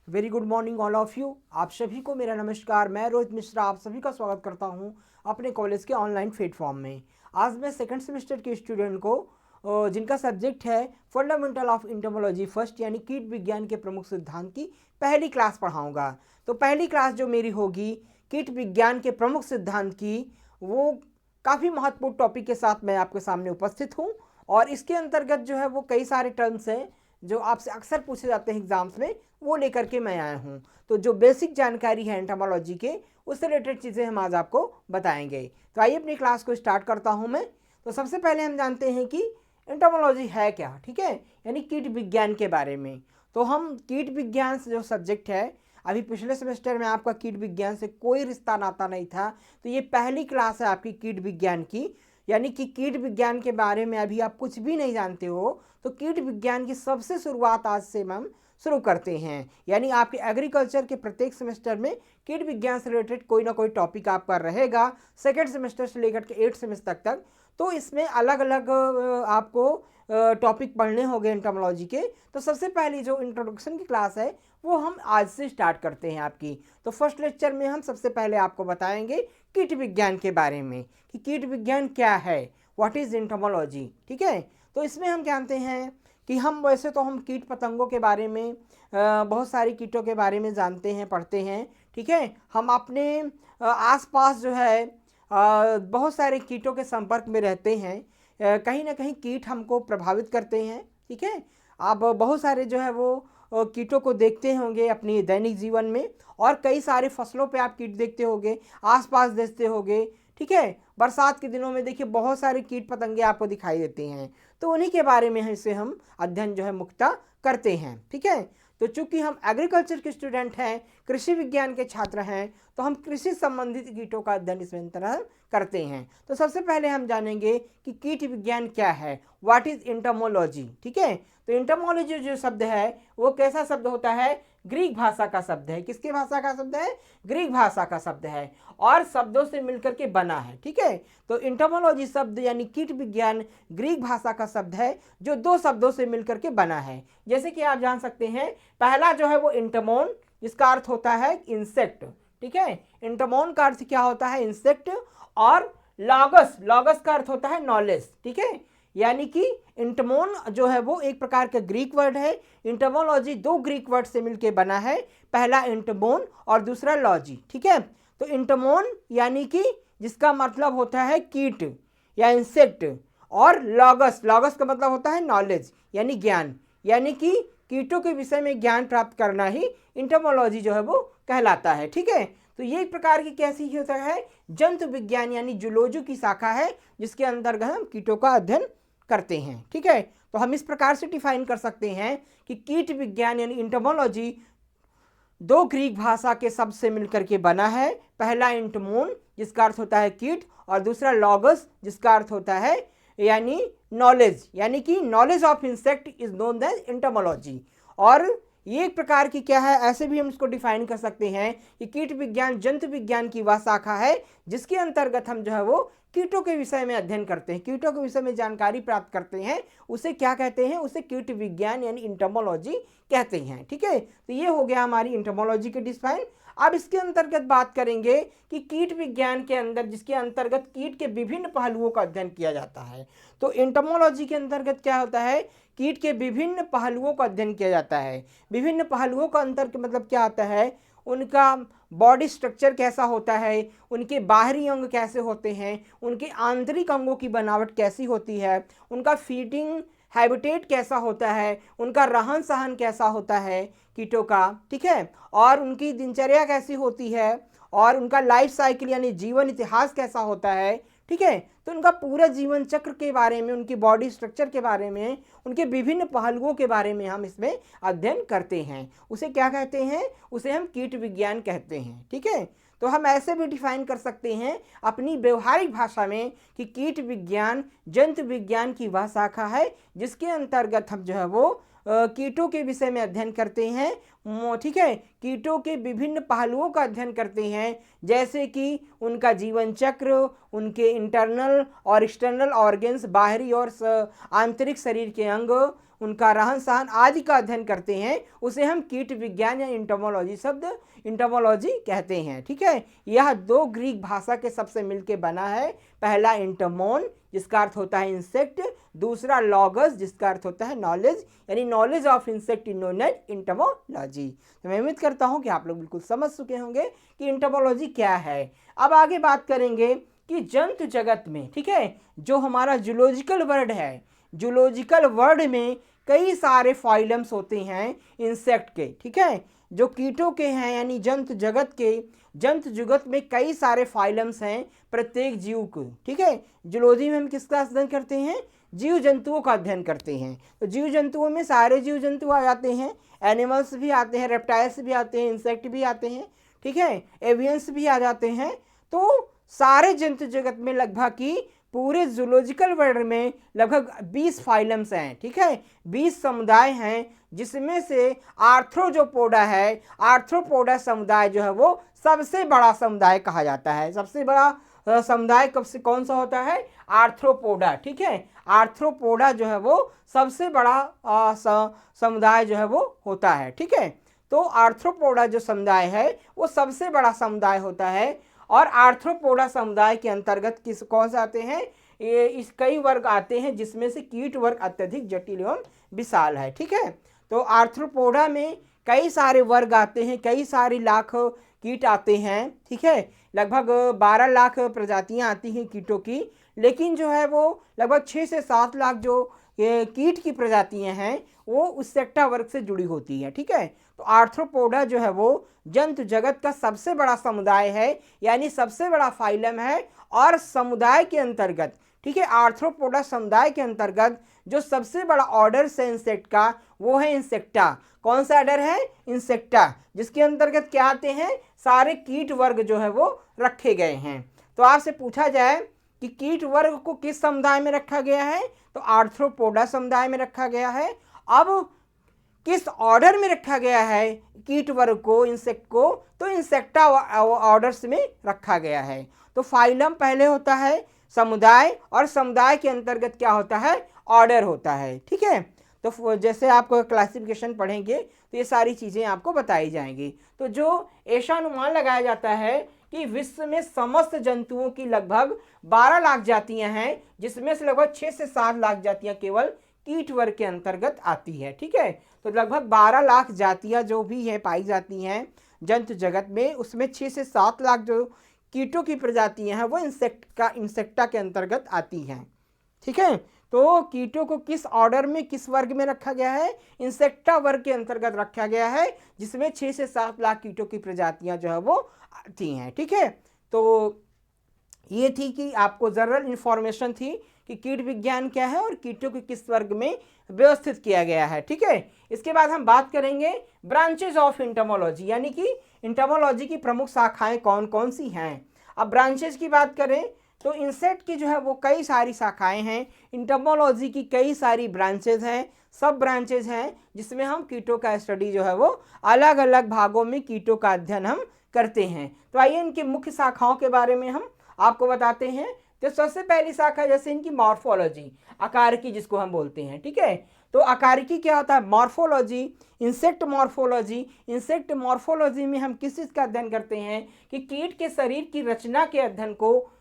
Very good morning all of you. आप सभी को मेरा नमस्कार। मैं रोहित मिश्रा आप सभी का स्वागत करता हूं अपने कॉलेज के ऑनलाइन प्लेटफॉर्म में। आज मैं सेकंड सेमेस्टर के स्टूडेंट को जिनका सब्जेक्ट है फंडामेंटल ऑफ इंटोमोलॉजी फर्स्ट यानी कीट विज्ञान के प्रमुख सिद्धांत की पहली क्लास पढ़ाऊंगा। तो पहली क्लास जो मेरी होगी कीट विज्ञान के प्रमुख सिद्धांत की, वो काफ़ी महत्वपूर्ण टॉपिक के साथ मैं आपके सामने उपस्थित हूँ। और इसके अंतर्गत जो है वो कई सारे टर्म्स हैं जो आपसे अक्सर पूछे जाते हैं एग्जाम्स में, वो लेकर के मैं आया हूँ। तो जो बेसिक जानकारी है एंटोमोलॉजी के, उससे रिलेटेड चीज़ें हम आज आपको बताएंगे। तो आइए अपनी क्लास को स्टार्ट करता हूँ मैं। तो सबसे पहले हम जानते हैं कि एंटोमोलॉजी है क्या, ठीक है, यानी कीट विज्ञान के बारे में। तो हम कीट विज्ञान से जो सब्जेक्ट है, अभी पिछले सेमेस्टर में आपका कीट विज्ञान से कोई रिश्ता नाता नहीं था, तो ये पहली क्लास है आपकी कीट विज्ञान की। यानी कि कीट विज्ञान के बारे में अभी आप कुछ भी नहीं जानते हो, तो कीट विज्ञान की सबसे शुरुआत आज से हम शुरू करते हैं। यानी आपके एग्रीकल्चर के प्रत्येक सेमेस्टर में कीट विज्ञान से रिलेटेड कोई ना कोई टॉपिक आपका रहेगा, सेकेंड सेमेस्टर से लेकर के 8 सेमेस्टर तक। तो इसमें अलग अलग आपको टॉपिक पढ़ने होंगे एंटोमोलॉजी के। तो सबसे पहली जो इंट्रोडक्शन की क्लास है वो हम आज से स्टार्ट करते हैं आपकी। तो फर्स्ट लेक्चर में हम सबसे पहले आपको बताएंगे कीट विज्ञान के बारे में कि कीट विज्ञान क्या है, व्हाट इज एंटोमोलॉजी, ठीक है। तो इसमें हम जानते हैं कि हम वैसे तो हम कीट पतंगों के बारे में, बहुत सारी कीटों के बारे में जानते हैं, पढ़ते हैं, ठीक है। हम अपने आसपास जो है बहुत सारे कीटों के संपर्क में रहते हैं। कहीं ना कहीं कीट हमको प्रभावित करते हैं, ठीक है। आप बहुत सारे जो है वो कीटों को देखते होंगे अपनी दैनिक जीवन में, और कई सारे फसलों पे आप कीट देखते होंगे, आसपास देखते होंगे, ठीक है। बरसात के दिनों में देखिए बहुत सारे कीट पतंगे आपको दिखाई देते हैं। तो उन्हीं के बारे में इसे हम अध्ययन जो है मुख्यतः करते हैं, ठीक है। तो चूंकि हम एग्रीकल्चर के स्टूडेंट हैं, कृषि विज्ञान के छात्र हैं, तो हम कृषि संबंधित कीटों का अध्ययन इसमें अंतर्गत करते हैं। तो सबसे पहले हम जानेंगे कि कीट विज्ञान क्या है, व्हाट इज एंटोमोलॉजी, ठीक है। तो एंटोमोलॉजी जो शब्द है वो कैसा शब्द होता है, ग्रीक भाषा का शब्द है। किसकी भाषा का शब्द है, ग्रीक भाषा का शब्द है, और शब्दों से मिलकर के बना है, ठीक है। तो एंटोमोलॉजी शब्द यानी कीट विज्ञान ग्रीक भाषा का शब्द है जो दो शब्दों से मिलकर के बना है। जैसे कि आप जान सकते हैं, पहला जो है वो एंटोमोन, जिसका अर्थ होता है इंसेक्ट, ठीक है। एंटोमोन का अर्थ क्या होता है, इंसेक्ट। और लॉगस, लॉगस का अर्थ होता है नॉलेज, ठीक है। यानी कि इंटमोन जो है वो एक प्रकार का ग्रीक वर्ड है। इंटमोलॉजी दो ग्रीक वर्ड से मिलकर बना है, पहला इंटमोन और दूसरा लॉजी, ठीक है। तो इंटमोन यानी कि जिसका मतलब होता है कीट या इंसेक्ट, और लॉगस, लॉगस का मतलब होता है नॉलेज यानी ज्ञान, यानी कि कीटों के विषय में ज्ञान प्राप्त करना ही इंटमोलॉजी जो है वो कहलाता है, ठीक है। तो ये एक प्रकार की कैसी होता है, जंतु विज्ञान यानी जूलॉजी की शाखा है, जिसके अंतर्गत हम कीटों का अध्ययन करते हैं, ठीक है। तो हम इस प्रकार से डिफाइन कर सकते हैं कि कीट विज्ञान यानी इंटोमोलॉजी दो ग्रीक भाषा के शब्द से मिलकर के बना है। पहला इंटमोन जिसका अर्थ होता है कीट, और दूसरा लॉगस जिसका अर्थ होता है यानी नॉलेज, यानी कि knowledge of insect is known as entomology. और ये एक प्रकार की क्या है, ऐसे भी हम इसको डिफाइन कर सकते हैं कि कीट विज्ञान जंतु विज्ञान की वह शाखा है जिसके अंतर्गत हम जो है वो कीटों के विषय में अध्ययन करते हैं, कीटों के विषय में जानकारी प्राप्त करते हैं। उसे क्या कहते हैं, उसे कीट विज्ञान यानी इंटोमोलॉजी कहते हैं, ठीक है। तो ये हो गया हमारी इंटोमोलॉजी के डिफाइन। अब इसके अंतर्गत बात करेंगे कि कीट विज्ञान के अंदर, जिसके अंतर्गत कीट के विभिन्न पहलुओं का अध्ययन किया जाता है। तो एंटोमोलॉजी के अंतर्गत क्या होता है, कीट के विभिन्न पहलुओं का अध्ययन किया जाता है। विभिन्न पहलुओं का अंतर के मतलब क्या आता है, उनका बॉडी स्ट्रक्चर कैसा होता है, उनके बाहरी अंग कैसे होते हैं, उनके आंतरिक अंगों की बनावट कैसी होती है, उनका फीडिंग हैबिटेट कैसा होता है, उनका रहन सहन कैसा होता है कीटों का, ठीक है, और उनकी दिनचर्या कैसी होती है, और उनका लाइफ साइकिल यानी जीवन इतिहास कैसा होता है, ठीक है। तो उनका पूरा जीवन चक्र के बारे में, उनकी बॉडी स्ट्रक्चर के बारे में, उनके विभिन्न पहलुओं के बारे में हम इसमें अध्ययन करते हैं। उसे क्या कहते हैं, उसे हम कीट विज्ञान कहते हैं, ठीक है। तो हम ऐसे भी डिफाइन कर सकते हैं अपनी व्यवहारिक भाषा में कि कीट विज्ञान जंतु विज्ञान की वह शाखा है जिसके अंतर्गत हम जो है वो कीटों के विषय में अध्ययन करते हैं, ठीक है। कीटों के विभिन्न पहलुओं का अध्ययन करते हैं, जैसे कि उनका जीवन चक्र, उनके इंटरनल और एक्सटर्नल ऑर्गन्स, बाहरी और आंतरिक शरीर के अंग, उनका रहन सहन आदि का अध्ययन करते हैं, उसे हम कीट विज्ञान या इंटोमोलॉजी कहते हैं। ठीक है, यह दो ग्रीक भाषा के शब्द से मिलकर बना है। पहला इंटमोन जिसका अर्थ होता है इंसेक्ट, दूसरा लॉगस जिसका अर्थ होता है नॉलेज, यानी knowledge of insect is known as entomology. तो मैं उम्मीद करता हूं कि आप लोग बिल्कुल समझ चुके होंगे कि इंटमोलॉजी क्या है। अब आगे बात करेंगे कि जंतु जगत में, ठीक है, जो हमारा जूलॉजिकल वर्ड है, जूलॉजिकल वर्ड में कई सारे फाइलम्स होते हैं इंसेक्ट के। ठीक है, जो कीटों के हैं यानी जंतु जगत में कई सारे फाइलम्स हैं प्रत्येक जीव को। ठीक है, जूलॉजी में हम किसका अध्ययन करते हैं? जीव जंतुओं का अध्ययन करते हैं। तो जीव जंतुओं में सारे जीव जंतु आ जाते हैं, एनिमल्स भी आते हैं, रेप्टाइल्स भी आते हैं, इंसेक्ट भी आते हैं, ठीक है, एवियंस भी आ जाते हैं। तो सारे जंतु जगत में लगभग की पूरे जूलॉजिकल वर्ल्ड में लगभग 20 फाइलम्स हैं। ठीक है, 20 समुदाय हैं, जिसमें से आर्थ्रोपोडा है, आर्थ्रोपोडा समुदाय जो है वो सबसे बड़ा समुदाय कहा जाता है। सबसे बड़ा समुदाय कौन सा होता है? आर्थ्रोपोडा। ठीक है, आर्थ्रोपोडा जो है वो सबसे बड़ा समुदाय जो है वो होता है। ठीक है, तो आर्थ्रोपोडा जो समुदाय है वो सबसे बड़ा समुदाय होता है। और आर्थ्रोपोडा समुदाय के अंतर्गत कौन से आते हैं? ये इस कई वर्ग आते हैं, जिसमें से कीट वर्ग अत्यधिक जटिल एवं विशाल है। ठीक है, तो आर्थ्रोपोडा में कई सारे वर्ग आते हैं, कई सारे लाख कीट आते हैं। ठीक है, लगभग 12 लाख प्रजातियां आती हैं कीटों की, लेकिन जो है वो लगभग 6 से 7 लाख जो कीट की प्रजातियां हैं वो उस सेक्टा वर्ग से जुड़ी होती है। ठीक है, तो आर्थ्रोपोडा जो है वो जंतु जगत का सबसे बड़ा समुदाय है, यानी सबसे बड़ा फाइलम है। और समुदाय के अंतर्गत, ठीक है, आर्थ्रोपोडा समुदाय के अंतर्गत जो सबसे बड़ा ऑर्डर है इंसेक्ट का वो है इंसेक्टा। कौन सा ऑर्डर है? इंसेक्टा, जिसके अंतर्गत क्या आते हैं? सारे कीट वर्ग जो है वो रखे गए हैं। तो आपसे पूछा जाए कि कीट वर्ग को किस समुदाय में रखा गया है, तो आर्थ्रोपोडा समुदाय में रखा गया है। अब किस ऑर्डर में रखा गया है कीट वर्ग को, इंसेक्ट को? तो इंसेक्टा ऑर्डर्स में रखा गया है। तो फाइलम पहले होता है समुदाय, और समुदाय के अंतर्गत क्या होता है? ऑर्डर होता है। ठीक है, तो जैसे आप क्लासिफिकेशन पढ़ेंगे तो ये सारी चीज़ें आपको बताई जाएंगी। तो जो ऐसा अनुमान लगाया जाता है कि विश्व में समस्त जंतुओं की लगभग 12 लाख जातियां हैं, जिसमें से लगभग 6 से 7 लाख जातियां केवल कीट वर्ग के अंतर्गत आती है। ठीक है, तो लगभग 12 लाख जातियां जो भी हैं पाई जाती हैं जंतु जगत में, उसमें 6 से 7 लाख जो कीटों की प्रजातियां हैं वो इंसेक्टा के अंतर्गत आती हैं। ठीक है, तो कीटों को किस ऑर्डर में, किस वर्ग में रखा गया है? इंसेक्टा वर्ग के अंतर्गत रखा गया है, जिसमें 6 से 7 लाख कीटों की प्रजातियां जो है वो आती हैं। ठीक है, तो ये थी कि आपको जनरल इंफॉर्मेशन थी कि कीट विज्ञान क्या है और कीटों को किस वर्ग में व्यवस्थित किया गया है। ठीक है, इसके बाद हम बात करेंगे ब्रांचेज ऑफ इंटमोलॉजी, यानी कि इंटमोलॉजी की प्रमुख शाखाएं कौन कौन सी हैं। अब ब्रांचेज की बात करें तो इंसेक्ट की जो है वो कई सारी शाखाएं हैं, इंटमोलॉजी की कई सारी ब्रांचेज हैं, सब ब्रांचेज हैं, जिसमें हम कीटों का स्टडी जो है वो अलग अलग भागों में कीटों का अध्ययन हम करते हैं। तो आइए इनकी मुख्य शाखाओं के बारे में हम आपको बताते हैं। तो सबसे पहली शाखा जैसे इनकी मॉर्फोलॉजी, आकारिकी जिसको हम बोलते हैं। ठीक है, तो आकारिकी क्या होता है? Morphology, insect morphology. Insect morphology में हम किस चीज़ का अध्ययन करते हैं कि कीट के शरीर की रचना के अध्ययन को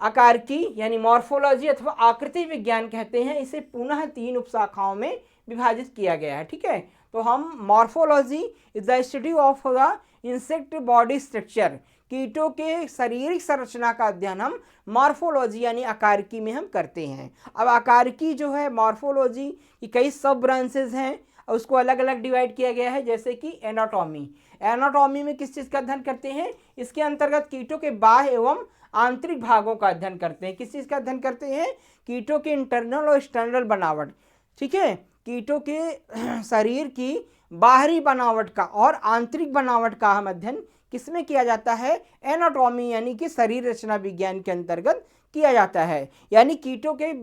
आकारिकी यानी मॉर्फोलॉजी अथवा आकृति विज्ञान कहते हैं। इसे पुनः 3 उपशाखाओं में विभाजित किया गया है। ठीक है, तो हम morphology is the study of the insect body structure, कीटों के शारीरिक संरचना का अध्ययन हम मॉर्फोलॉजी यानी आकारिकी में हम करते हैं। अब आकारिकी जो है मॉर्फोलॉजी की कई सब ब्रांचेज हैं, उसको अलग अलग डिवाइड किया गया है। जैसे कि एनाटॉमी, एनाटॉमी में किस चीज़ का अध्ययन करते हैं? इसके अंतर्गत कीटों के बाह्य एवं आंतरिक भागों का अध्ययन करते हैं। किस चीज़ का अध्ययन करते हैं? कीटों के इंटरनल और एक्सटर्नल बनावट। ठीक है, कीटों के शरीर की बाहरी बनावट का और आंतरिक बनावट का हम अध्ययन किसमें किया जाता है? एनाटॉमी यानी कि शरीर रचना विज्ञान के अंतर्गत किया जाता है। यानी कीटों के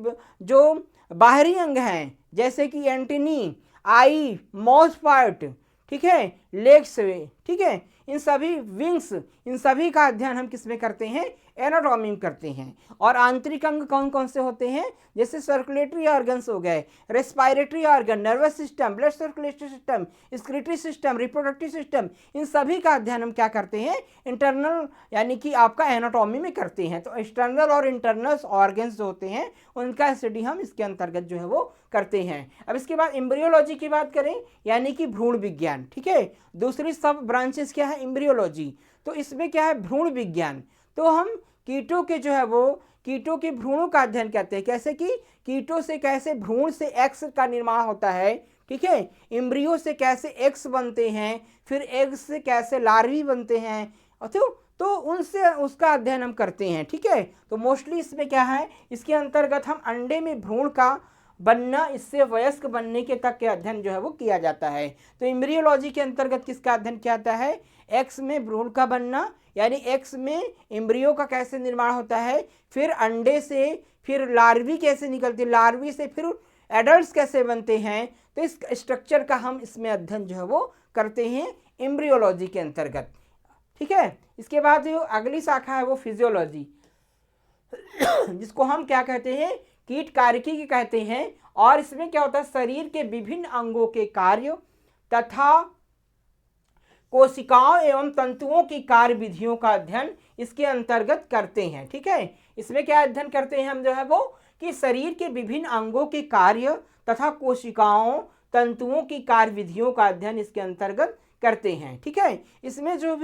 जो बाहरी अंग हैं जैसे कि एंटेनी, आई, माउथ पार्ट, ठीक है, लेग्स, ठीक है, इन सभी विंग्स, इन सभी का अध्ययन हम किसमें करते हैं? एनाटॉमी में करते हैं। और आंतरिक अंग कौन कौन से होते हैं, जैसे सर्कुलेटरी ऑर्गन्स हो गए, respiratory organ, nervous system, blood circulatory system, secretory system, reproductive system, इन सभी का अध्ययन हम क्या करते हैं, इंटरनल यानी कि आपका एनाटॉमी में करते हैं। तो एक्सटर्नल और इंटरनल ऑर्गन्स जो होते हैं उनका स्टडी हम इसके अंतर्गत जो है वो करते हैं। अब इसके बाद एम्ब्रियोलॉजी की बात करें, यानी कि भ्रूण विज्ञान, ठीक है। दूसरी सब ब्रांचेस क्या है, एम्ब्रियोलॉजी, तो इसमें क्या है, भ्रूण विज्ञान। तो हम कीटों के जो है वो कीटों के भ्रूणों का अध्ययन करते हैं, कैसे कि कीटों से कैसे भ्रूण से एक्स का निर्माण होता है, ठीक है, एम्ब्रियो से कैसे एक्स बनते हैं, फिर एग्स से कैसे लार्वी बनते हैं, तो उनसे उसका अध्ययन हम करते हैं, ठीक है। तो मोस्टली इसमें क्या है, इसके अंतर्गत हम अंडे में भ्रूण का बनना, इससे वयस्क बनने के तक के अध्ययन जो है वो किया जाता है। तो एम्ब्रियोलॉजी के अंतर्गत किसका अध्ययन किया जाता है, एक्स में भ्रूण का बनना, यानी एक्स में एम्ब्रियो का कैसे निर्माण होता है, फिर अंडे से फिर लार्वी कैसे निकलती है, लार्वी से फिर एडल्ट्स कैसे बनते हैं, तो इस स्ट्रक्चर का हम इसमें अध्ययन जो है वो करते हैं एम्ब्रियोलॉजी के अंतर्गत, ठीक है। इसके बाद जो अगली शाखा है वो फिजियोलॉजी, जिसको हम क्या कहते हैं, कीट कार्यकी कहते हैं। और इसमें क्या होता है, शरीर के विभिन्न अंगों के कार्य तथा कोशिकाओं एवं तंतुओं की कार्य विधियों का अध्ययन इसके अंतर्गत करते हैं, ठीक है। इसमें क्या अध्ययन करते हैं हम जो है वो, कि शरीर के विभिन्न अंगों के कार्य तथा कोशिकाओं तंतुओं की कार्य विधियों का अध्ययन इसके अंतर्गत करते हैं, ठीक है। इसमें जो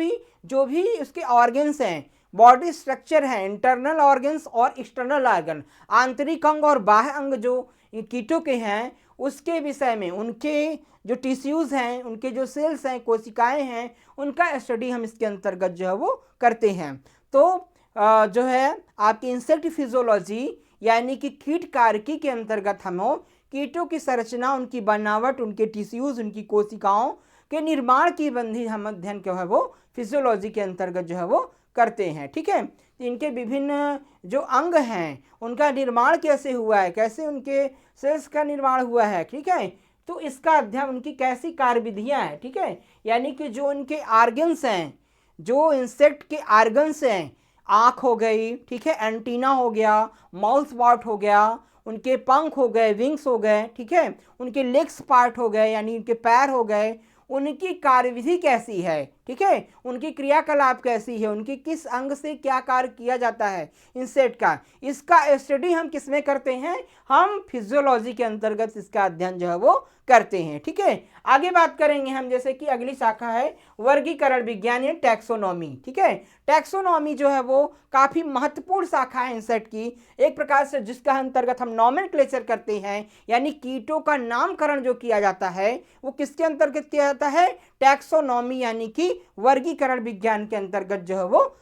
भी उसके ऑर्गन्स हैं, बॉडी स्ट्रक्चर है, इंटरनल ऑर्गन्स और एक्सटर्नल ऑर्गन, आंतरिक अंग और बाह्य अंग जो कीटों के हैं उसके विषय में, उनके जो टिश्यूज़ हैं, उनके जो सेल्स हैं, कोशिकाएं हैं, उनका स्टडी हम इसके अंतर्गत जो है वो करते हैं। तो जो है आपकी इंसेक्ट फिजियोलॉजी यानी कि कीट कार्यकी के अंतर्गत हम कीटों की संरचना, उनकी बनावट, उनके टिश्यूज़, उनकी कोशिकाओं के निर्माण की बंधी हम अध्ययन जो है वो फिजियोलॉजी के अंतर्गत जो है वो करते हैं, ठीक है। इनके विभिन्न जो अंग हैं उनका निर्माण कैसे हुआ है, कैसे उनके सेल्स का निर्माण हुआ है, ठीक है, तो इसका अध्ययन, उनकी कैसी कार्यविधियां हैं, ठीक है। यानी कि जो उनके आर्गन्स हैं, जो इंसेक्ट के आर्गन्स हैं, आँख हो गई, ठीक है, एंटीना हो गया, माउथ पार्ट हो गया, उनके पंख हो गए, विंग्स हो गए, ठीक है, उनके लेग्स पार्ट हो गए यानी उनके पैर हो गए, उनकी कार्यविधि कैसी है, ठीक है, उनकी क्रियाकलाप कैसी है, उनकी किस अंग से क्या कार्य किया जाता है इंसेक्ट का, इसका स्टडी हम किस में करते हैं, हम फिजियोलॉजी के अंतर्गत इसका अध्ययन जो है वो करते हैं, ठीक है। आगे बात करेंगे हम, जैसे कि अगली शाखा है वर्गीकरण विज्ञान या टैक्सोनॉमी, ठीक है। टैक्सोनॉमी जो है वो काफ़ी महत्वपूर्ण शाखा है इंसेक्ट की, एक प्रकार से जिसका अंतर्गत हम नॉमेनक्लेचर करते हैं, यानी कीटों का नामकरण जो किया जाता है वो किसके अंतर्गत किया जाता है, टैक्सोनॉमी यानी कि वर्गीकरण विज्ञान के अंतर्गत जो है वो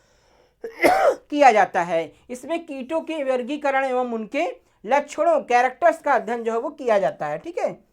किया जाता है। इसमें कीटों के वर्गीकरण एवं उनके लक्षणों, कैरेक्टर्स का अध्ययन जो है वो किया जाता है, ठीक है।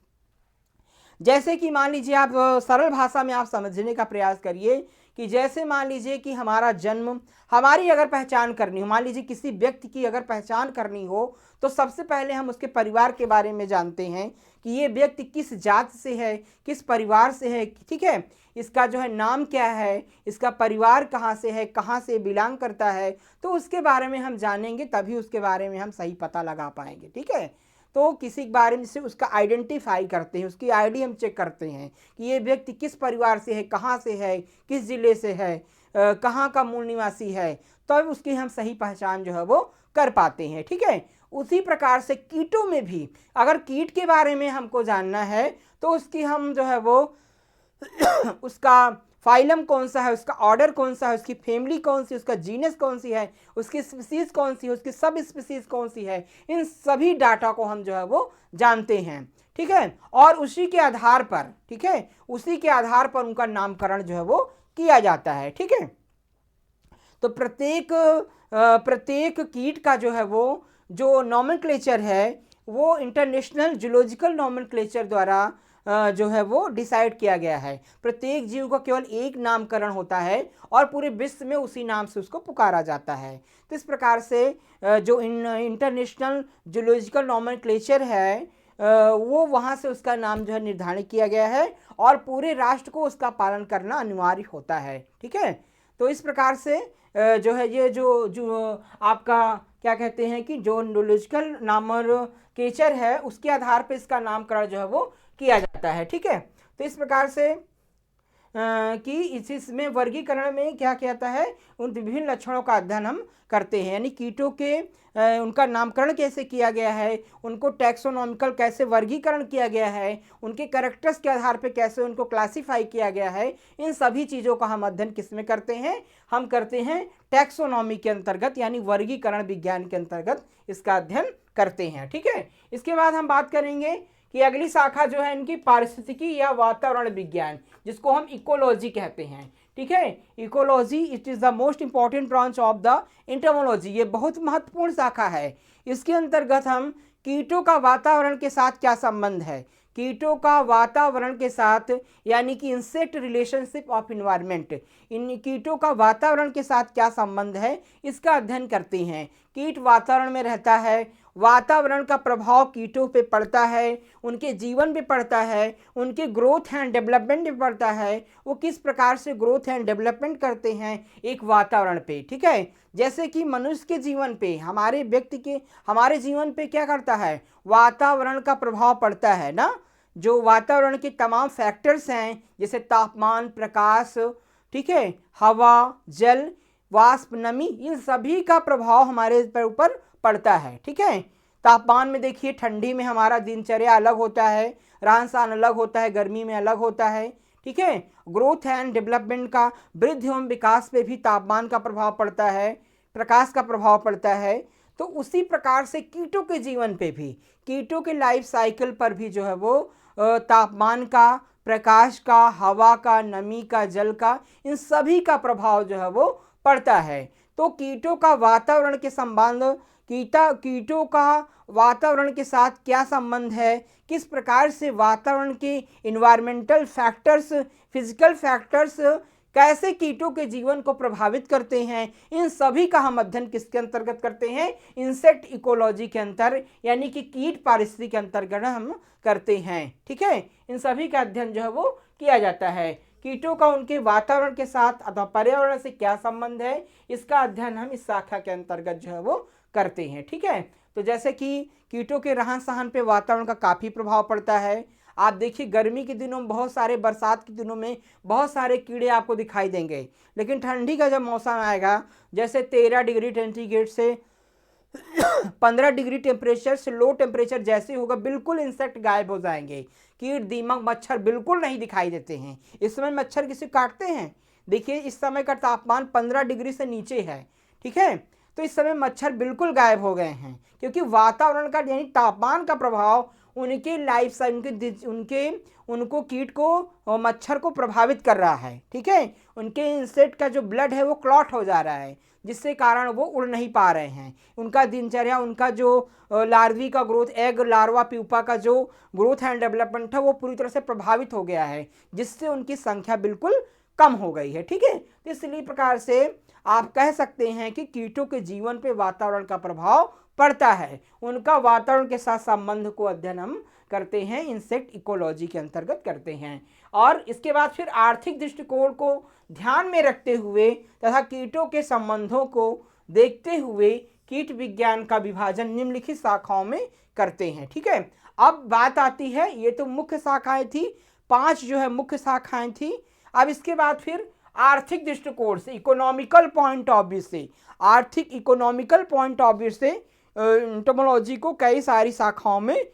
जैसे कि मान लीजिए, आप सरल भाषा में आप समझने का प्रयास करिए कि जैसे मान लीजिए कि हमारा जन्म, हमारी अगर पहचान करनी हो, मान लीजिए किसी व्यक्ति की अगर पहचान करनी हो तो सबसे पहले हम उसके परिवार के बारे में जानते हैं कि ये व्यक्ति किस जात से है, किस परिवार से है, ठीक है, इसका जो है नाम क्या है, इसका परिवार कहाँ से है, कहाँ से बिलोंग करता है, तो उसके बारे में हम जानेंगे, तभी उसके बारे में हम सही पता लगा पाएंगे, ठीक है। तो किसी के बारे में से उसका आइडेंटिफाई करते हैं, उसकी आईडी हम चेक करते हैं कि ये व्यक्ति किस परिवार से है, कहाँ से है, किस ज़िले से है, कहाँ का मूल निवासी है, तब तो उसकी हम सही पहचान जो है वो कर पाते हैं, ठीक है। उसी प्रकार से कीटों में भी अगर कीट के बारे में हमको जानना है तो उसकी हम जो है वो उसका फाइलम कौन सा है, उसका ऑर्डर कौन सा है, उसकी फैमिली कौन सी, उसका जीनस कौन सी है, उसकी स्पीसीज कौन सी है, उसकी सब स्पीसीज कौन सी है, इन सभी डाटा को हम जो है वो जानते हैं, ठीक है। और उसी के आधार पर, ठीक है, उसी के आधार पर उनका नामकरण जो है वो किया जाता है, ठीक है। तो प्रत्येक कीट का जो है वो जो नॉमेनक्लेचर है वो इंटरनेशनल जूलॉजिकल नॉमेनक्लेचर द्वारा जो है वो डिसाइड किया गया है। प्रत्येक जीव का केवल एक नामकरण होता है और पूरे विश्व में उसी नाम से उसको पुकारा जाता है। तो इस प्रकार से जो इंटरनेशनल जूलॉजिकल नॉमेनक्लेचर है वो वहाँ से उसका नाम जो है निर्धारित किया गया है और पूरे राष्ट्र को उसका पालन करना अनिवार्य होता है, ठीक है। तो इस प्रकार से जो है ये जो जो आपका क्या कहते हैं कि जो न्यूरोलॉजिकल नॉमेनक्लेचर है उसके आधार पर इसका नामकरण जो है वो किया जाता है। ठीक है, तो इस प्रकार से कि इसमें वर्गीकरण में क्या कहता है, उन विभिन्न लक्षणों का अध्ययन हम करते हैं, यानी कीटों के उनका नामकरण कैसे किया गया है, उनको टैक्सोनॉमिकल कैसे वर्गीकरण किया गया है, उनके कैरेक्टर्स के आधार पर कैसे उनको क्लासिफाई किया गया है, इन सभी चीज़ों का हम अध्ययन किस में करते हैं, हम करते हैं टैक्सोनॉमी के अंतर्गत, यानी वर्गीकरण विज्ञान के अंतर्गत इसका अध्ययन करते हैं। ठीक है, इसके बाद हम बात करेंगे कि अगली शाखा जो है इनकी पारिस्थितिकी या वातावरण विज्ञान, जिसको हम इकोलॉजी कहते हैं। ठीक है, ecology it is the most important branch of the entomology, ये बहुत महत्वपूर्ण शाखा है। इसके अंतर्गत हम कीटों का वातावरण के साथ क्या संबंध है, कीटों का वातावरण के साथ, यानी कि इंसेक्ट रिलेशनशिप ऑफ इन्वायरमेंट, इन कीटों का वातावरण के साथ क्या संबंध है, इसका अध्ययन करते हैं। कीट वातावरण में रहता है, वातावरण का प्रभाव कीटों पे पड़ता है, उनके जीवन पे पड़ता है, उनके ग्रोथ एंड डेवलपमेंट पे पड़ता है, वो किस प्रकार से ग्रोथ एंड डेवलपमेंट करते हैं एक वातावरण पे। ठीक है, जैसे कि मनुष्य के जीवन पे, हमारे व्यक्ति के, हमारे जीवन पे क्या करता है, वातावरण का प्रभाव पड़ता है ना, जो वातावरण के तमाम फैक्टर्स हैं जैसे तापमान, प्रकाश, ठीक है, हवा, जल, वाष्प, नमी, इन सभी का प्रभाव हमारे ऊपर पड़ता है। ठीक है, तापमान में देखिए, ठंडी में हमारा दिनचर्या अलग होता है, रहन सहन अलग होता है, गर्मी में अलग होता है। ठीक है, ग्रोथ एंड डेवलपमेंट का, वृद्धि एवं विकास पे भी तापमान का प्रभाव पड़ता है, प्रकाश का प्रभाव पड़ता है। तो उसी प्रकार से कीटों के जीवन पे भी, कीटों के लाइफ साइकिल पर भी जो है वो तापमान का, प्रकाश का, हवा का, नमी का, जल का, इन सभी का प्रभाव जो है वो पड़ता है। तो कीटों का वातावरण के संबंध, कीटों का वातावरण के साथ क्या संबंध है, किस प्रकार से वातावरण के इन्वायरमेंटल फैक्टर्स, फिजिकल फैक्टर्स कैसे कीटों के जीवन को प्रभावित करते हैं, इन सभी का हम अध्ययन किसके अंतर्गत करते हैं, इंसेक्ट इकोलॉजी के अंतर, यानी कि कीट पारिस्थितिकी के अंतर्गत हम करते हैं। ठीक है, इन सभी का अध्ययन जो है वो किया जाता है। कीटों का उनके वातावरण के साथ अथवा पर्यावरण से क्या संबंध है, इसका अध्ययन हम इस शाखा के अंतर्गत जो है वो करते हैं। ठीक है, तो जैसे कि कीटों के रहन सहन पे वातावरण का काफ़ी प्रभाव पड़ता है। आप देखिए, गर्मी के दिनों में बहुत सारे, बरसात के दिनों में बहुत सारे कीड़े आपको दिखाई देंगे, लेकिन ठंडी का जब मौसम आएगा, जैसे 13 डिग्री सेंटीग्रेड से 15 डिग्री टेम्परेचर से लो टेम्परेचर जैसे होगा, बिल्कुल इंसेक्ट गायब हो जाएंगे, कीट, दीमक, मच्छर बिल्कुल नहीं दिखाई देते हैं। इस समय मच्छर किसी काटते हैं? देखिए, इस समय का तापमान 15 डिग्री से नीचे है। ठीक है, तो इस समय मच्छर बिल्कुल गायब हो गए हैं, क्योंकि वातावरण का, यानी तापमान का प्रभाव उनके लाइफ साइकिल, उनको कीट को और मच्छर को प्रभावित कर रहा है। ठीक है, उनके इंसेक्ट का जो ब्लड है वो क्लॉट हो जा रहा है, जिससे कारण वो उड़ नहीं पा रहे हैं। उनका दिनचर्या, उनका जो लार्वी का ग्रोथ, एग लार्वा प्यूपा का जो ग्रोथ एंड डेवलपमेंट है वो पूरी तरह से प्रभावित हो गया है, जिससे उनकी संख्या बिल्कुल कम हो गई है। ठीक है, तो इसलिए प्रकार से आप कह सकते हैं कि कीटों के जीवन पे वातावरण का प्रभाव पड़ता है, उनका वातावरण के साथ संबंध को अध्ययन हम करते हैं, इंसेक्ट इकोलॉजी के अंतर्गत करते हैं। और इसके बाद फिर आर्थिक दृष्टिकोण को ध्यान में रखते हुए तथा कीटों के संबंधों को देखते हुए कीट विज्ञान का विभाजन निम्नलिखित शाखाओं में करते हैं। ठीक है, अब बात आती है, ये तो मुख्य शाखाएं थी, 5 जो है मुख्य शाखाएं थी। अब इसके बाद फिर आर्थिक दृष्टिकोण से, इकोनॉमिकल पॉइंट ऑफ व्यू से, आर्थिक इकोनॉमिकल पॉइंट ऑफ व्यू से एंटोमोलॉजी को कई सारी शाखाओं में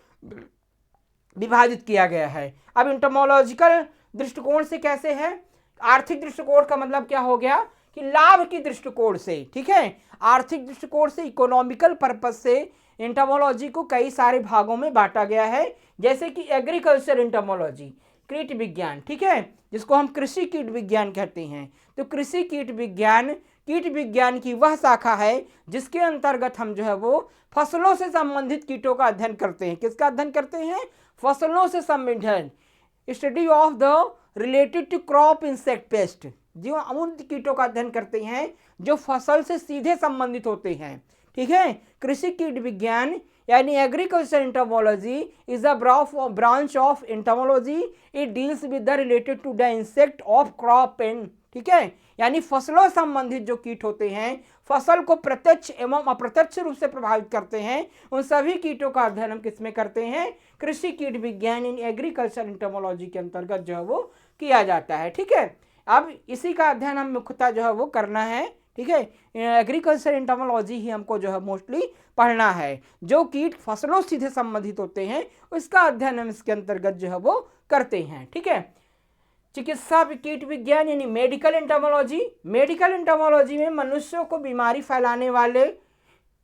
विभाजित किया गया है। अब एंटोमोलॉजिकल दृष्टिकोण से कैसे है, आर्थिक दृष्टिकोण का मतलब क्या हो गया कि लाभ की दृष्टिकोण से। ठीक है, आर्थिक दृष्टिकोण से, इकोनॉमिकल पर्पज से एंटोमोलॉजी को कई सारे भागों में बांटा गया है, जैसे कि एग्रीकल्चर एंटोमोलॉजी, कीट विज्ञान, ठीक है, जिसको हम कृषि कीट विज्ञान कहते हैं। तो कृषि कीट विज्ञान की वह शाखा है जिसके अंतर्गत हम जो है वो फसलों से संबंधित कीटों का अध्ययन करते हैं। किसका अध्ययन करते हैं? फसलों से संबंधित, study of the related to crop insect pest, जो उन कीटों का अध्ययन करते हैं जो फसल से सीधे संबंधित होते हैं। ठीक है, कृषि कीट विज्ञान यानी agriculture entomology is a branch of entomology, it deals with the related to the insect of crop and, ठीक है, यानी फसलों संबंधित जो कीट होते हैं, फसल को प्रत्यक्ष एवं अप्रत्यक्ष रूप से प्रभावित करते हैं, उन सभी कीटों का अध्ययन हम किसमें करते हैं, कृषि कीट विज्ञान इन एग्रीकल्चर एंटोमोलॉजी के अंतर्गत जो है वो किया जाता है। ठीक है, अब इसी का अध्ययन हम मुख्यतः जो है वो करना है। ठीक है, एग्रीकल्चर एंटोमोलॉजी ही हमको जो है मोस्टली पढ़ना है। जो कीट फसलों से सीधे संबंधित होते हैं उसका अध्ययन हम इसके अंतर्गत जो है वो करते हैं। ठीक है, चिकित्सा कीट विज्ञान यानी मेडिकल एंटोमोलॉजी, मेडिकल एंटोमोलॉजी में मनुष्यों को बीमारी फैलाने वाले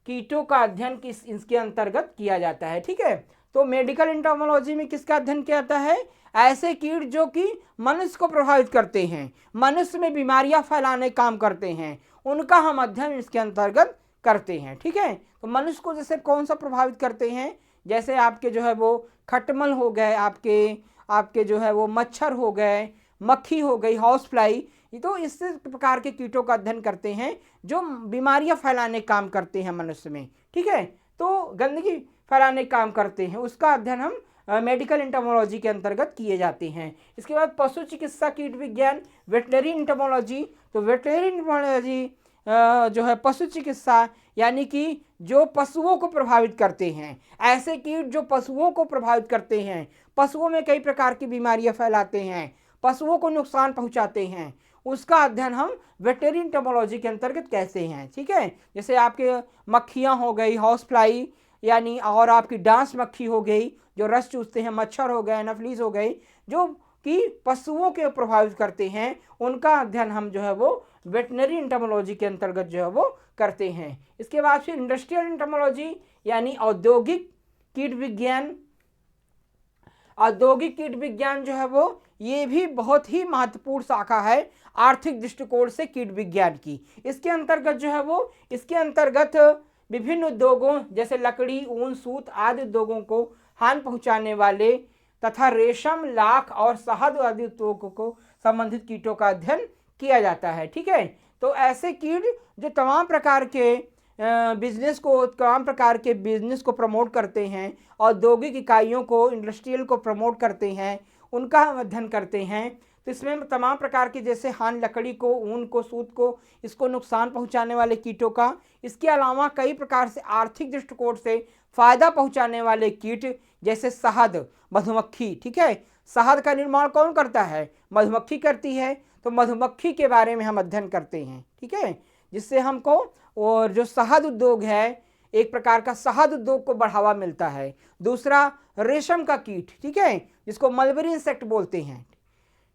कीटों का अध्ययन इसके अंतर्गत किया जाता है। ठीक है, तो मेडिकल एंटोमोलॉजी में किसका अध्ययन किया जाता है, ऐसे कीट जो कि मनुष्य को प्रभावित करते हैं, मनुष्य में बीमारियां फैलाने काम करते हैं, उनका हम अध्ययन इसके अंतर्गत करते हैं। ठीक है, तो मनुष्य को जैसे कौन सा प्रभावित करते हैं, जैसे आपके जो है वो खटमल हो गए, आपके जो है वो मच्छर हो गए, मक्खी हो गई, हाउस फ्लाई, तो इस प्रकार के कीटों का अध्ययन करते हैं जो बीमारियां फैलाने काम करते हैं मनुष्य में। ठीक है, तो गंदगी फैलाने काम करते हैं, उसका अध्ययन हम मेडिकल एंटोमोलॉजी के अंतर्गत किए जाते हैं। इसके बाद पशु चिकित्सा कीट विज्ञान वेटनरी एंटोमोलॉजी, तो वेटनरी एंटोमोलॉजी जो है पशु चिकित्सा यानी कि जो पशुओं को प्रभावित करते हैं, ऐसे कीट जो पशुओं को प्रभावित करते हैं, पशुओं में कई प्रकार की बीमारियां फैलाते हैं, पशुओं को नुकसान पहुंचाते हैं, उसका अध्ययन हम वेटनरी एंटोमोलॉजी के अंतर्गत कैसे हैं। ठीक है, जैसे आपके मक्खियां हो गई, हाउस फ्लाई यानी, और आपकी डांस मक्खी हो गई जो रस चूसते हैं, मच्छर हो गए, एनाफिलीज हो गई जो कि पशुओं के प्रभावित करते हैं, उनका अध्ययन हम जो है वो वेटनरी एंटोमोलॉजी के अंतर्गत जो है वो करते हैं। इसके बाद फिर इंडस्ट्रियल एंटोमोलॉजी यानी औद्योगिक कीट विज्ञान, औद्योगिक कीट विज्ञान जो है वो ये भी बहुत ही महत्वपूर्ण शाखा है आर्थिक दृष्टिकोण से कीट विज्ञान की। इसके अंतर्गत जो है वो, इसके अंतर्गत विभिन्न उद्योगों जैसे लकड़ी, ऊन, सूत आदि उद्योगों को हानि पहुंचाने वाले तथा रेशम, लाख और शहद आदि उद्योगों को संबंधित कीटों का अध्ययन किया जाता है। ठीक है, तो ऐसे कीट जो तमाम प्रकार के बिजनेस को प्रमोट करते हैं, औद्योगिक इकाइयों को, इंडस्ट्रियल को प्रमोट करते हैं, उनका हम अध्ययन करते हैं। तो इसमें तमाम प्रकार के जैसे हानि लकड़ी को, ऊन को, सूत को, इसको नुकसान पहुंचाने वाले कीटों का, इसके अलावा कई प्रकार से आर्थिक दृष्टिकोण से फायदा पहुंचाने वाले कीट जैसे शहद, मधुमक्खी। ठीक है, शहद का निर्माण कौन करता है, मधुमक्खी करती है, तो मधुमक्खी के बारे में हम अध्ययन करते हैं। ठीक है, जिससे हमको और जो शहद उद्योग है, एक प्रकार का शहद उद्योग को बढ़ावा मिलता है। दूसरा रेशम का कीट, ठीक है, जिसको मलबरी इंसेक्ट बोलते हैं।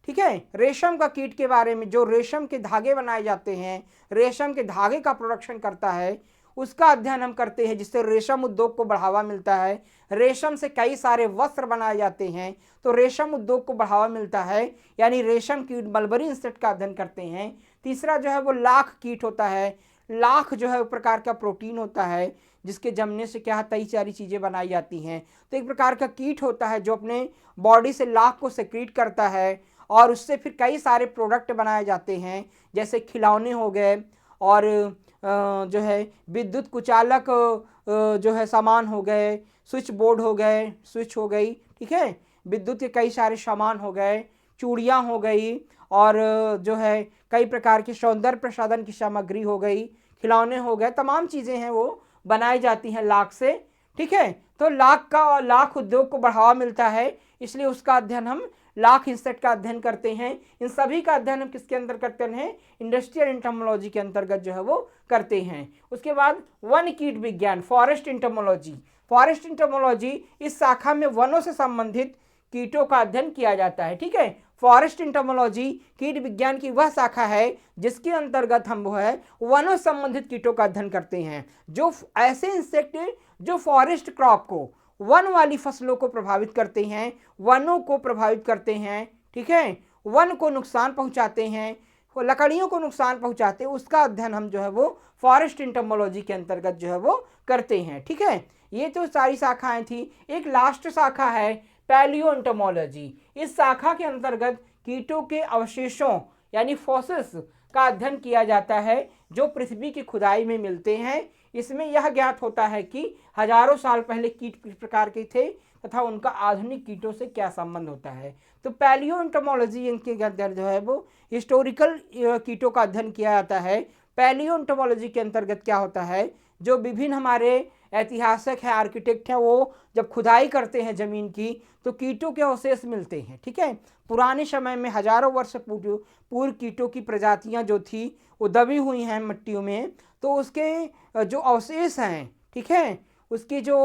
ठीक है, रेशम का कीट के बारे में, जो रेशम के धागे बनाए जाते हैं, रेशम के धागे का प्रोडक्शन करता है, उसका अध्ययन हम करते हैं, जिससे रेशम उद्योग को बढ़ावा मिलता है। रेशम से कई सारे वस्त्र बनाए जाते हैं, तो रेशम उद्योग को बढ़ावा मिलता है, यानी रेशम कीट मलबरी इंसेक्ट का अध्ययन करते हैं। तीसरा जो है वो लाख कीट होता है। लाख जो है एक प्रकार का प्रोटीन होता है, जिसके जमने से क्या कई सारी चीज़ें बनाई जाती हैं। तो एक प्रकार का कीट होता है जो अपने बॉडी से लाख को सेक्रीट करता है और उससे फिर कई सारे प्रोडक्ट बनाए जाते हैं, जैसे खिलौने हो गए और जो है विद्युत कुचालक जो है सामान हो गए, स्विच बोर्ड हो गए, स्विच हो गई। ठीक है, विद्युत के कई सारे सामान हो गए, चूड़ियाँ हो गई, और जो है कई प्रकार की सौंदर्य प्रसाधन की सामग्री हो गई, खिलौने हो गए, तमाम चीज़ें हैं वो बनाई जाती हैं लाख से। ठीक है, तो लाख उद्योग को बढ़ावा मिलता है, इसलिए उसका अध्ययन हम लाख इंसेक्ट का अध्ययन करते हैं। इन सभी का अध्ययन हम किसके अंदर करते हैं, इंडस्ट्रियल एंटोमोलॉजी के अंतर्गत जो है वो करते हैं। उसके बाद वन कीट विज्ञान, फॉरेस्ट एंटोमोलॉजी। फॉरेस्ट एंटोमोलॉजी, इस शाखा में वनों से संबंधित कीटों का अध्ययन किया जाता है। ठीक है, फॉरेस्ट एंटोमोलॉजी कीट विज्ञान की वह शाखा है जिसके अंतर्गत हम वो है वनों संबंधित कीटों का अध्ययन करते हैं, जो ऐसे इंसेक्ट जो फॉरेस्ट क्रॉप को, वन वाली फसलों को प्रभावित करते हैं, वनों को प्रभावित करते हैं। ठीक है, वन को नुकसान पहुंचाते हैं, लकड़ियों को नुकसान पहुंचाते हैं, उसका अध्ययन हम जो है वो फॉरेस्ट एंटोमोलॉजी के अंतर्गत जो है वो करते हैं। ठीक है, ये तो सारी शाखाएं थी। एक लास्ट शाखा है पैलियो एंटोमोलॉजी। इस शाखा के अंतर्गत कीटों के अवशेषों यानी फॉसिल्स का अध्ययन किया जाता है जो पृथ्वी की खुदाई में मिलते हैं। इसमें यह ज्ञात होता है कि हजारों साल पहले कीट किस प्रकार के थे तथा उनका आधुनिक कीटों से क्या संबंध होता है। तो पैलियो एंटोमोलॉजी इनके अंदर जो है वो हिस्टोरिकल कीटों का अध्ययन किया जाता है। पैलियो एंटोमोलॉजी के अंतर्गत क्या होता है, जो विभिन्न हमारे ऐतिहासिक है, आर्किटेक्ट हैं, वो जब खुदाई करते हैं ज़मीन की तो कीटों के अवशेष मिलते हैं। ठीक है, पुराने समय में हजारों वर्ष पूर्व कीटों की प्रजातियां जो थी वो दबी हुई हैं मिट्टियों में, तो उसके जो अवशेष हैं, ठीक है, उसकी जो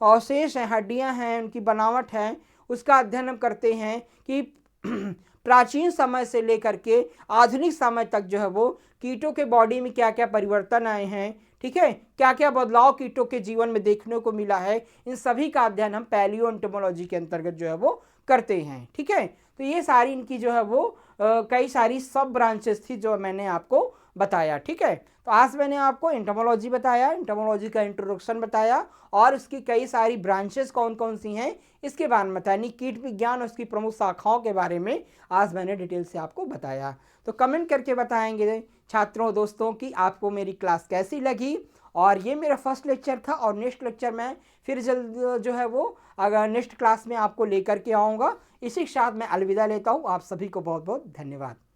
अवशेष हैं, हड्डियां हैं, उनकी बनावट है, उसका अध्ययन हम करते हैं कि प्राचीन समय से लेकर के आधुनिक समय तक जो है वो कीटों के बॉडी में क्या क्या परिवर्तन आए हैं, ठीक है, क्या क्या बदलाव कीटों के जीवन में देखने को मिला है, इन सभी का अध्ययन हम पैलियो एंटोमोलॉजी के अंतर्गत जो है वो करते हैं। ठीक है, तो ये सारी इनकी जो है वो कई सारी सब ब्रांचेस थी जो मैंने आपको बताया। ठीक है, तो आज मैंने आपको एंटोमोलॉजी बताया, एंटोमोलॉजी का इंट्रोडक्शन बताया और इसकी कई सारी ब्रांचेस कौन कौन सी हैं इसके बारे में बताया, यानी कीट विज्ञान और उसकी प्रमुख शाखाओं के बारे में आज मैंने डिटेल से आपको बताया। तो कमेंट करके बताएंगे छात्रों दोस्तों कि आपको मेरी क्लास कैसी लगी। और ये मेरा फर्स्ट लेक्चर था और नेक्स्ट लेक्चर मैं फिर जल्द जो है वो अगर नेक्स्ट क्लास में आपको लेकर के आऊँगा। इसी के साथ मैं अलविदा लेता हूँ। आप सभी को बहुत बहुत धन्यवाद।